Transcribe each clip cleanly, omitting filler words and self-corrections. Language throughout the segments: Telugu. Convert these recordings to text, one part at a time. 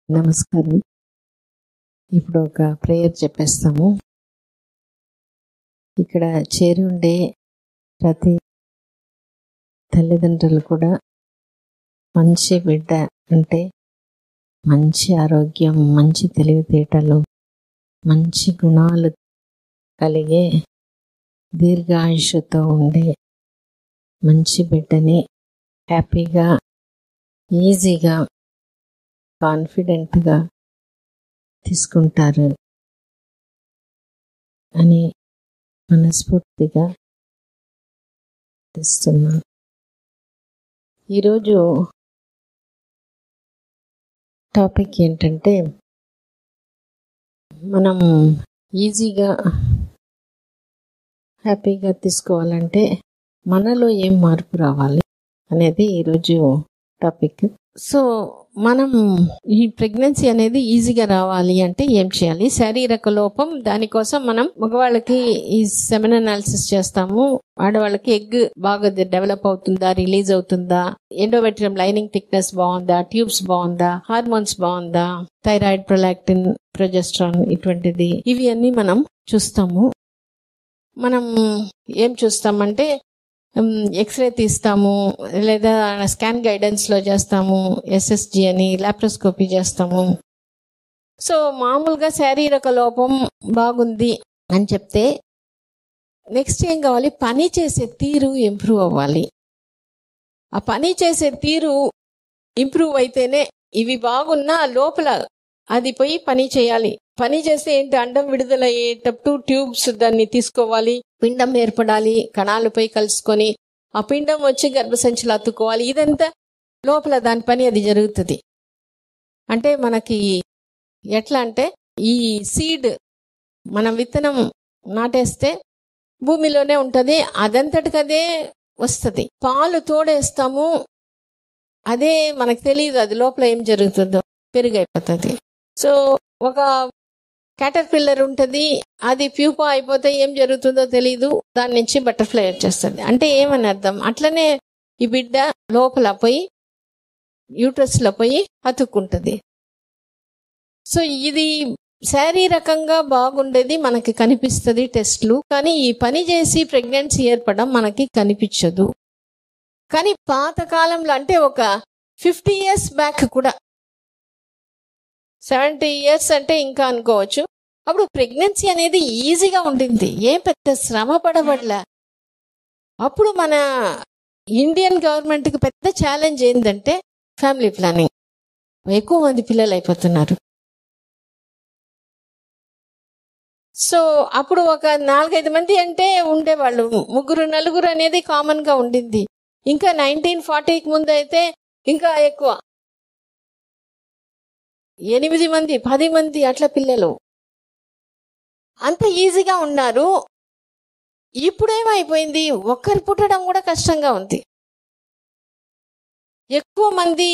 నమస్కారం. ఇప్పుడు ఒక ప్రేయర్ చెప్పేస్తాము. ఇక్కడ చేరి ఉండే ప్రతి తల్లిదండ్రులు కూడా మంచి బిడ్డ అంటే మంచి ఆరోగ్యం, మంచి తెలివితేటలు, మంచి గుణాలు కలిగే దీర్ఘాయుష్తో ఉండే మంచి బిడ్డని హ్యాపీగా, ఈజీగా, కాన్ఫిడెంట్గా తీసుకుంటారు అని మనస్ఫూర్తిగా ఇస్తున్నాను. ఈరోజు టాపిక్ ఏంటంటే, మనం ఈజీగా హ్యాపీగా తీసుకోవాలంటే మనలో ఏం మార్పు రావాలి అనేది ఈరోజు టాపిక్. సో మనం ఈ ప్రెగ్నెన్సీ అనేది ఈజీగా రావాలి అంటే ఏం చేయాలి? శారీరక లోపం, దానికోసం మనం మగవాళ్ళకి ఈ సెమెన్ అనాలిసిస్ చేస్తాము. ఆడవాళ్ళకి ఎగ్ బాగా డెవలప్ అవుతుందా, రిలీజ్ అవుతుందా, ఎండోమెట్రియం లైనింగ్ థిక్నెస్ బాగుందా, ట్యూబ్స్ బాగుందా, హార్మోన్స్ బాగుందా, థైరాయిడ్, ప్రొలాక్టిన్, ప్రొజెస్ట్రాన్, ఇటువంటిది ఇవి అన్ని మనం చూస్తాము. మనం ఏం చూస్తామంటే ఎక్స్రే తీస్తాము, లేదా స్కాన్ గైడెన్స్లో చేస్తాము, ఎస్ఎస్జి అని, లాప్రోస్కోపీ చేస్తాము. సో మామూలుగా శారీరక లోపం బాగుంది అని చెప్తే నెక్స్ట్ ఏం కావాలి? పని చేసే తీరు ఇంప్రూవ్ అవ్వాలి. ఆ పని చేసే తీరు ఇంప్రూవ్ అయితేనే, ఇవి బాగున్నా లోపల అది పోయి పని చేయాలి. పని చేస్తే ఏంటి? అండం విడుదలయ్యేటప్పుడు ట్యూబ్స్ దాన్ని తీసుకోవాలి, పిండం ఏర్పడాలి, కణాలపై కలుసుకొని ఆ పిండం వచ్చి గర్భసంచిలో అతుక్కోవాలి. ఇదంతా లోపల దాని పని అది జరుగుతుంది. అంటే మనకి ఎట్లా అంటే, ఈ సీడ్ మనం విత్తనం నాటేస్తే భూమిలోనే ఉంటుంది, అదంతటికదే వస్తుంది. పాలు తోడేస్తాము, అదే మనకు తెలియదు అది లోపల ఏం జరుగుతుందో, పెరుగైపోతుంది. సో ఒక క్యాటర్ పిల్లర్ ఉంటుంది, అది ప్యూపా అయిపోతే ఏం జరుగుతుందో తెలీదు, దాని నుంచి బటర్ఫ్లై వచ్చేస్తుంది. అంటే ఏమని అర్థం? అట్లనే ఈ బిడ్డ లోపల పోయి యూట్రస్లో పోయి అతుక్కుంటుంది. సో ఇది శారీరకంగా బాగుండేది మనకి కనిపిస్తుంది టెస్ట్లు, కానీ ఈ పని చేసి ప్రెగ్నెన్సీ ఏర్పడడం మనకి కనిపించదు. కానీ పాతకాలంలో అంటే ఒక 50 years బ్యాక్ కూడా, 70 years అంటే ఇంకా అనుకోవచ్చు, అప్పుడు ప్రెగ్నెన్సీ అనేది ఈజీగా ఉండింది, ఏం పెద్ద శ్రమ పడబడలే. అప్పుడు మన ఇండియన్ గవర్నమెంట్కి పెద్ద ఛాలెంజ్ ఏంటంటే ఫ్యామిలీ ప్లానింగ్. ఎక్కువ మంది పిల్లలు అయిపోతున్నారు. సో అప్పుడు ఒక 4-5 మంది అంటే ఉండేవాళ్ళు, 3-4 అనేది కామన్గా ఉండింది. ఇంకా 1940కి ముందు అయితే ఇంకా ఎక్కువ, 8 మంది 10 మంది అట్లా పిల్లలు అంత ఈజీగా ఉన్నారు. ఇప్పుడేమైపోయింది? ఒక్కరు పుట్టడం కూడా కష్టంగా ఉంది. ఎక్కువ మంది,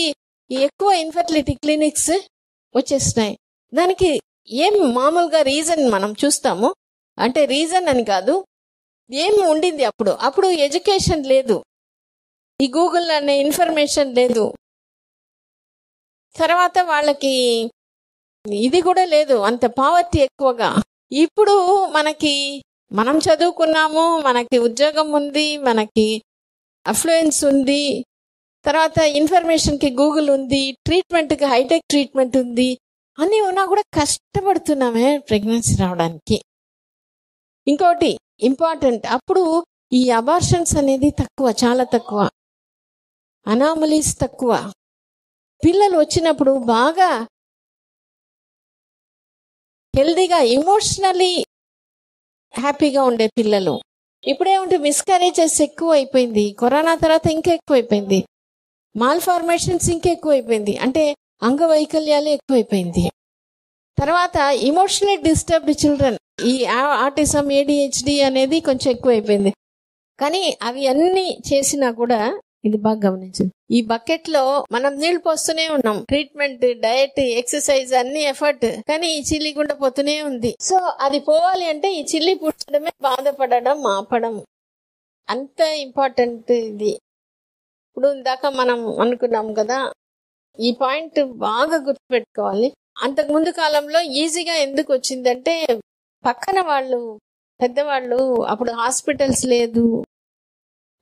ఎక్కువ ఇన్ఫర్టిలిటీ క్లినిక్స్ వచ్చేసినాయి. దానికి ఏం మామూలుగా రీజన్ మనం చూస్తాము, అంటే రీజన్ అని కాదు, ఏం ఉండింది అప్పుడు ఎడ్యుకేషన్ లేదు, ఈ గూగుల్ అనే ఇన్ఫర్మేషన్ లేదు, తర్వాత వాళ్ళకి ఇది కూడా లేదు, అంత పావర్టీ ఎక్కువగా. ఇప్పుడు మనం చదువుకున్నాము, మనకి ఉద్యోగం ఉంది, మనకి అఫ్లుయెన్స్ ఉంది, తర్వాత ఇన్ఫర్మేషన్కి గూగుల్ ఉంది, ట్రీట్మెంట్కి హైటెక్ ట్రీట్మెంట్ ఉంది, అన్నీ ఉన్నా కూడా కష్టపడుతున్నామే ప్రెగ్నెన్సీ రావడానికి. ఇంకోటి ఇంపార్టెంట్, అప్పుడు ఈ అబార్షన్స్ అనేది తక్కువ, చాలా తక్కువ, అనామలీస్ తక్కువ. పిల్లలు వచ్చినప్పుడు బాగా హెల్దీగా, ఎమోషనలీ హ్యాపీగా ఉండే పిల్లలు. ఇప్పుడేమంటే మిస్క్యారేజెస్ ఎక్కువ అయిపోయింది, కరోనా తర్వాత ఇంకా ఎక్కువైపోయింది, మాల్ ఫార్మేషన్స్ ఇంకా ఎక్కువైపోయింది, అంటే అంగవైకల్యాలు ఎక్కువైపోయింది. తర్వాత ఇమోషనలీ డిస్టర్బ్డ్ చిల్డ్రన్, ఈ ఆటిజం, ADHD అనేది కొంచెం ఎక్కువైపోయింది. కానీ అవి అన్ని చేసినా కూడా, ఇది బాగా గమనించండి, ఈ బకెట్ లో మనం నీళ్లు పోస్తూనే ఉన్నాం, ట్రీట్మెంట్, డయట్, ఎక్సర్సైజ్ అన్ని ఎఫర్ట్, కానీ ఈ చిల్లి గుండా పోతూనే ఉంది. సో అది పోవాలి అంటే ఈ చిల్లి పుట్టడమే, బాధపడడం ఆపడం అంత ఇంపార్టెంట్ ఇది. ఇప్పుడు ఇందాక మనం అనుకున్నాం కదా, ఈ పాయింట్ బాగా గుర్తుపెట్టుకోవాలి. అంతకు ముందు కాలంలో ఈజీగా ఎందుకు వచ్చిందంటే పక్కన వాళ్ళు పెద్దవాళ్ళు అప్పుడు హాస్పిటల్స్ లేదు,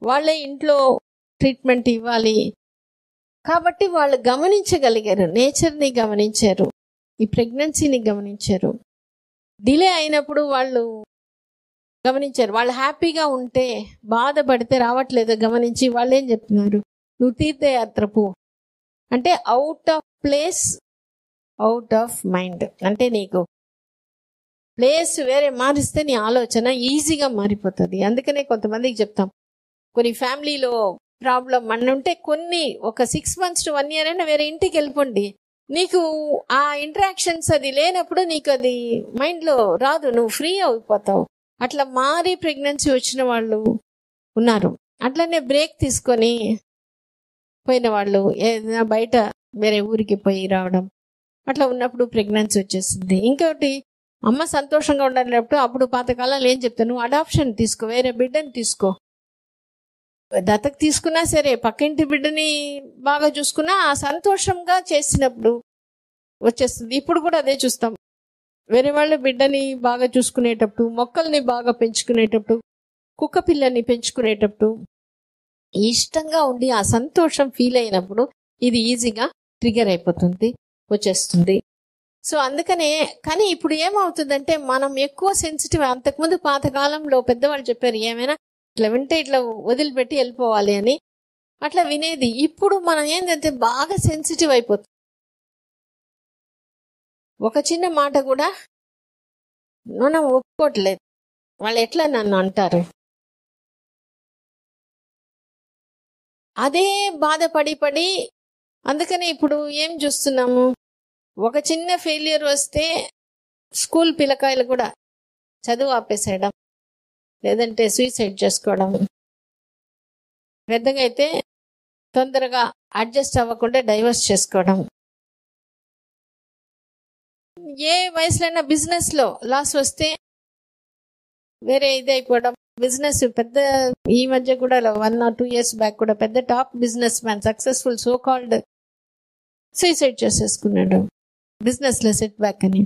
వాళ్ళే ఇంట్లో ట్రీట్మెంట్ ఇవ్వాలి కాబట్టి వాళ్ళు గమనించగలిగారు, నేచర్ని గమనించారు, ఈ ప్రెగ్నెన్సీని గమనించారు. డిలే అయినప్పుడు వాళ్ళు గమనించారు. వాళ్ళు హ్యాపీగా ఉంటే బాధపడితే రావట్లేదు గమనించి వాళ్ళు ఏం చెప్తున్నారు, నువ్వు తీర్థయాత్రపు అంటే out of place out of mind. అంటే నీకు ప్లేస్ వేరే మారిస్తే నీ ఆలోచన ఈజీగా మారిపోతుంది. అందుకనే కొంతమందికి చెప్తాం, కొన్ని ఫ్యామిలీలో ప్రాబ్లం అని ఉంటే కొన్ని ఒక 6 months to 1 year అయినా వేరే ఇంటికి వెళ్ళిపోండి, నీకు ఆ ఇంటరాక్షన్స్ అది లేనప్పుడు నీకు అది మైండ్లో రాదు, నువ్వు ఫ్రీ అయిపోతావు. అట్లా మారి ప్రెగ్నెన్సీ వచ్చిన వాళ్ళు ఉన్నారు. అట్లనే బ్రేక్ తీసుకొని పోయిన వాళ్ళు ఏదైనా బయట వేరే ఊరికి పోయి రావడం, అట్లా ఉన్నప్పుడు ప్రెగ్నెన్సీ వచ్చేస్తుంది. ఇంకోటి అమ్మ సంతోషంగా ఉండేటప్పుడు అప్పుడు పాతకాలంలో ఏం చెప్తాను, నువ్వు అడాప్షన్ తీసుకో, వేరే బిడ్డని తీసుకో, దత్తకు తీసుకున్నా సరే పక్కింటి బిడ్డని బాగా చూసుకున్నా ఆ సంతోషంగా చేసినప్పుడు వచ్చేస్తుంది. ఇప్పుడు కూడా అదే చూస్తాం, వేరే వాళ్ళ బిడ్డని బాగా చూసుకునేటప్పుడు, మొక్కల్ని బాగా పెంచుకునేటప్పుడు, కుక్క పిల్లని పెంచుకునేటప్పుడు ఇష్టంగా ఉండి ఆ సంతోషం ఫీల్ అయినప్పుడు ఇది ఈజీగా ట్రిగర్ అయిపోతుంది, వచ్చేస్తుంది. సో అందుకనే కానీ ఇప్పుడు ఏమవుతుందంటే మనం ఎక్కువ సెన్సిటివ్. అంతకుముందు పాతకాలంలో పెద్దవాళ్ళు చెప్పారు, ఏమైనా ఇట్లా వింటే ఇట్లా వదిలిపెట్టి వెళ్ళిపోవాలి అని, అట్లా వినేది. ఇప్పుడు మనం ఏంటంటే బాగా సెన్సిటివ్ అయిపోతుంది. ఒక చిన్న మాట కూడా మనం ఒప్పుకోవట్లేదు, వాళ్ళు ఎట్లా నన్ను అంటారు, అదే బాధపడి పడి. అందుకనే ఇప్పుడు ఏం చూస్తున్నాము, ఒక చిన్న ఫెయిల్యూర్ వస్తే స్కూల్ పిల్లకాయలు కూడా చదువు ఆపేసేయడం, లేదంటే సూసైడ్ చేసుకోవడం, పెద్దగా అయితే తొందరగా అడ్జస్ట్ అవ్వకుండా డైవర్స్ చేసుకోవడం, ఏ వయసులైనా బిజినెస్లో లాస్ వస్తే వేరే ఇది అయిపోవడం. బిజినెస్ పెద్ద ఈ మధ్య కూడా 1 or 2 years బ్యాక్ కూడా పెద్ద top business man successful so called suicide చేసేసుకున్నాడు బిజినెస్లో సెట్ బ్యాక్ అని.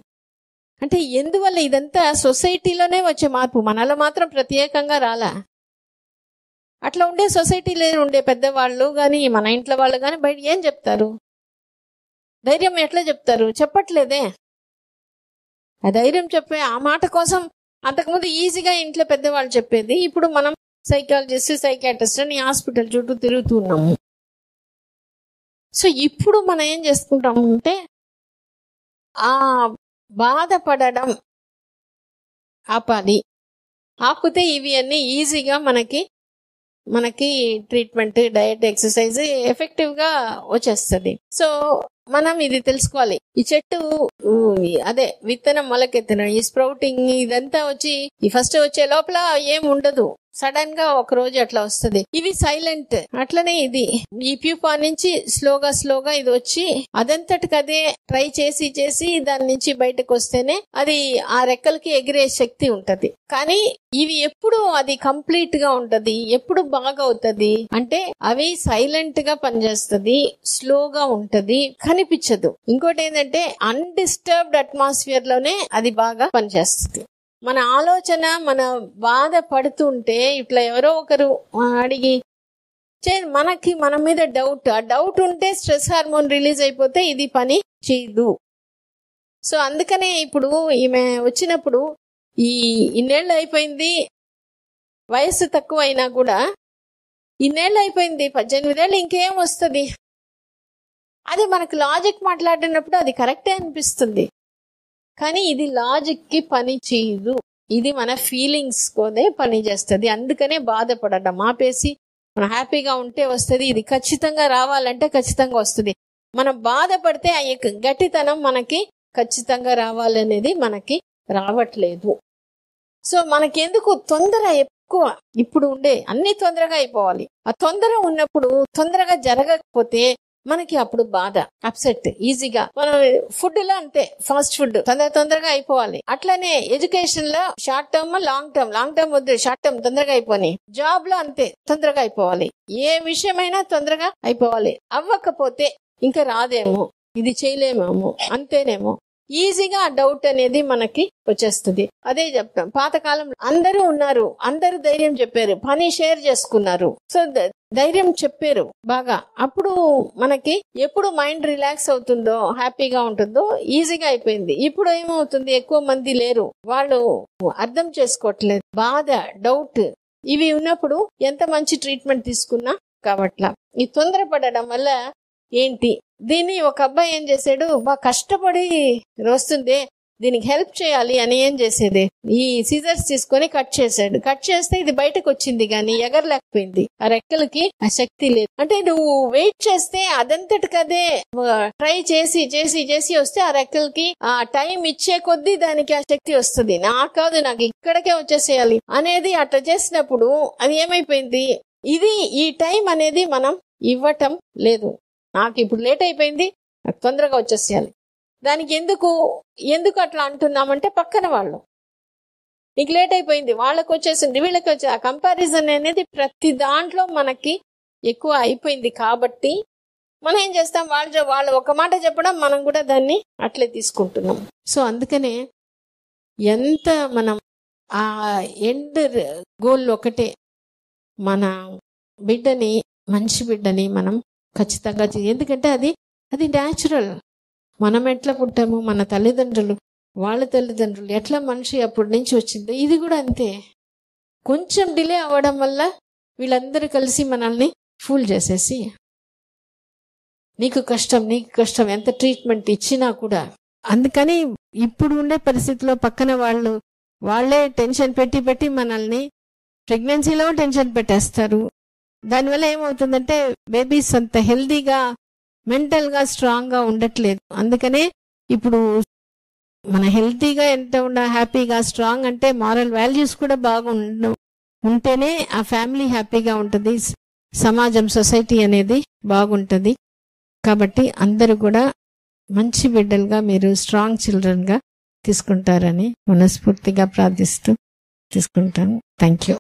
అంటే ఎందువల్ల ఇదంతా సొసైటీలోనే వచ్చే మార్పు, మనలో మాత్రం ప్రత్యేకంగా రాలా. అట్లా ఉండే సొసైటీలో ఉండే పెద్దవాళ్ళు కానీ మన ఇంట్లో వాళ్ళు కానీ బయట ఏం చెప్తారు, ధైర్యం ఎట్లా చెప్తారు, చెప్పట్లేదే. ఆ ధైర్యం చెప్పే ఆ మాట కోసం అంతకుముందు ఈజీగా ఇంట్లో పెద్దవాళ్ళు చెప్పేది, ఇప్పుడు మనం సైకాలజిస్ట్ సైకాట్రిస్ట్ అని హాస్పిటల్ చుట్టూ తిరుగుతున్నాము. సో ఇప్పుడు మనం ఏం చేసుకుంటామంటే ఆ బాధపడడం ఆపాలి. ఆపితే ఇవి అన్నీ ఈజీగా మనకి ట్రీట్మెంట్, డయట్, ఎక్సర్సైజ్ ఎఫెక్టివ్గా వచ్చేస్తుంది. సో మనం ఇది తెలుసుకోవాలి. ఈ చెట్టు అదే విత్తనం మొలకెత్తడం, ఈ స్ప్రౌటింగ్ ఇదంతా వచ్చి ఈ ఫస్ట్ వచ్చే లోపల ఏం ఉండదు, సడన్ గా ఒక రోజు అట్లా వస్తుంది. ఇవి సైలెంట్. అట్లనే ఇది ఈ ప్యూపా నుంచి స్లోగా ఇది వచ్చి అదంతటికి అదే ట్రై చేసి దాని నుంచి బయటకు వస్తేనే అది ఆ రెక్కలకి ఎగిరే శక్తి ఉంటది. కానీ ఇవి ఎప్పుడు అది కంప్లీట్ గా ఉంటది, ఎప్పుడు బాగా అవుతుంది అంటే అవి సైలెంట్ గా పనిచేస్తుంది, స్లోగా ఉంటది, కనిపించదు. ఇంకోటి ఏంటంటే అన్డిస్టర్బ్డ్ అట్మాస్ఫియర్ లోనే అది బాగా పనిచేస్తుంది. మన ఆలోచన మన బాధ పడుతుంటే ఇట్లా ఎవరో ఒకరు అడిగి మనకి మన మీద డౌట్, ఆ డౌట్ ఉంటే స్ట్రెస్ హార్మోన్ రిలీజ్ అయిపోతే ఇది పని చేయదు. సో అందుకనే ఇప్పుడు ఈమె వచ్చినప్పుడు ఇన్నేళ్ళు అయిపోయింది, వయసు తక్కువ అయినా కూడా ఇన్నేళ్ళు అయిపోయింది, 18 ఏళ్ళు ఇంకేం వస్తుంది, అది మనకు లాజిక్ మాట్లాడినప్పుడు అది కరెక్టే అనిపిస్తుంది. కానీ ఇది లాజిక్ కి పని చేయదు, ఇది మన ఫీలింగ్స్ కోనే పని చేస్తుంది. అందుకనే బాధపడడం ఆపేసి మనం హ్యాపీగా ఉంటే వస్తుంది. ఇది ఖచ్చితంగా రావాలంటే ఖచ్చితంగా వస్తుంది. మనం బాధపడితే ఆ గట్టితనం మనకి ఖచ్చితంగా రావాలనేది మనకి రావట్లేదు. సో మనకెందుకు తొందర ఎక్కువ, ఇప్పుడు ఉండే అన్ని తొందరగా అయిపోవాలి. ఆ తొందర ఉన్నప్పుడు తొందరగా జరగకపోతే మనకి అప్పుడు బాధ, అప్సెట్. ఈజీగా మనం ఫుడ్ లో అంతే, ఫాస్ట్ ఫుడ్ తొందరగా అయిపోవాలి. అట్లనే ఎడ్యుకేషన్ లో షార్ట్ టర్మ్ లాంగ్ టర్మ్ వద్దు, షార్ట్ టర్మ్ తొందరగా అయిపోయి. జాబ్ లో అంతే, తొందరగా అయిపోవాలి. ఏ విషయమైనా తొందరగా అయిపోవాలి. అవ్వకపోతే ఇంకా రాదేమో, ఇది చేయలేమేమో, అంతేనేమో, ఈజీగా ఆ డౌట్ అనేది మనకి వచ్చేస్తుంది. అదే చెప్తాం, పాతకాలంలో అందరూ ఉన్నారు, అందరూ ధైర్యం చెప్పారు, పని షేర్ చేసుకున్నారు, సో ధైర్యం చెప్పారు బాగా. అప్పుడు మనకి ఎప్పుడు మైండ్ రిలాక్స్ అవుతుందో, హ్యాపీగా ఉంటుందో, ఈజీగా అయిపోయింది. ఇప్పుడు ఏమవుతుంది, ఎక్కువ మంది లేరు, వాళ్ళు అర్థం చేసుకోవట్లేదు, బాధ, డౌట్ ఇవి ఉన్నప్పుడు ఎంత మంచి ట్రీట్మెంట్ తీసుకున్నా కావట్లా. ఈ తొందరపడడం వల్ల ఏంటి, దీన్ని ఒక అబ్బాయి ఏం చేశాడు, బాగా కష్టపడి వస్తుంది, దీనికి హెల్ప్ చేయాలి అని ఏం చేసేది, ఈ సీజర్స్ తీసుకొని కట్ చేశాడు. కట్ చేస్తే ఇది బయటకు వచ్చింది కానీ ఎగరలేకపోయింది, ఆ రెక్కలకి ఆ శక్తి లేదు. అంటే నువ్వు వెయిట్ చేస్తే అదంతటికదే ట్రై చేసి చేసి చేసి వస్తే ఆ రెక్కలకి ఆ టైం ఇచ్చే కొద్దీ దానికి ఆ శక్తి వస్తుంది. నాకు కాదు, నాకు ఇక్కడికే వచ్చేసేయాలి అనేది అట్లా చేసినప్పుడు అది ఏమైపోయింది, ఇది ఈ టైం అనేది మనం ఇవ్వటం లేదు. నాకు ఇప్పుడు లేట్ అయిపోయింది, నాకు తొందరగా వచ్చేసేయాలి. దానికి ఎందుకు అట్లా అంటున్నామంటే, పక్కన వాళ్ళు నీకు లేట్ అయిపోయింది, వాళ్ళకి వచ్చేసింది, వీళ్ళకి వచ్చే ఆ కంపారిజన్ అనేది ప్రతి దాంట్లో మనకి ఎక్కువ అయిపోయింది. కాబట్టి మనం ఏం చేస్తాం, వాళ్ళు ఒక మాట చెప్పడం మనం కూడా దాన్ని అట్లే తీసుకుంటున్నాం. సో అందుకనే ఎంత మనం ఆ ఎండ్ గోల్ ఒకటే, మన బిడ్డని, మంచి బిడ్డని మనం ఖచ్చితంగా ఎందుకంటే అది న్యాచురల్. మనం ఎట్లా పుట్టాము, మన తల్లిదండ్రులు, వాళ్ళ తల్లిదండ్రులు ఎట్లా మనిషి అప్పటి నుంచి వచ్చిందో ఇది కూడా అంతే. కొంచెం డిలే అవ్వడం వల్ల వీళ్ళందరూ కలిసి మనల్ని ఫూల్ చేసేసి నీకు కష్టం ఎంత ట్రీట్మెంట్ ఇచ్చినా కూడా. అందుకని ఇప్పుడు ఉండే పరిస్థితిలో పక్కన వాళ్ళే టెన్షన్ పెట్టి మనల్ని ప్రెగ్నెన్సీలో టెన్షన్ పెట్టేస్తారు. దానివల్ల ఏమవుతుందంటే బేబీస్ అంత హెల్దీగా, మెంటల్గా స్ట్రాంగ్గా ఉండట్లేదు. అందుకనే ఇప్పుడు మన హెల్తీగా ఎంత హ్యాపీగా స్ట్రాంగ్ అంటే మారల్ వాల్యూస్ కూడా ఉంటేనే ఆ ఫ్యామిలీ హ్యాపీగా ఉంటుంది, సమాజం, సొసైటీ అనేది బాగుంటుంది. కాబట్టి అందరూ కూడా మంచి బిడ్డలుగా, మీరు స్ట్రాంగ్ చిల్డ్రన్గా తీసుకుంటారని మనస్ఫూర్తిగా ప్రార్థిస్తూ తీసుకుంటాను. Thank you.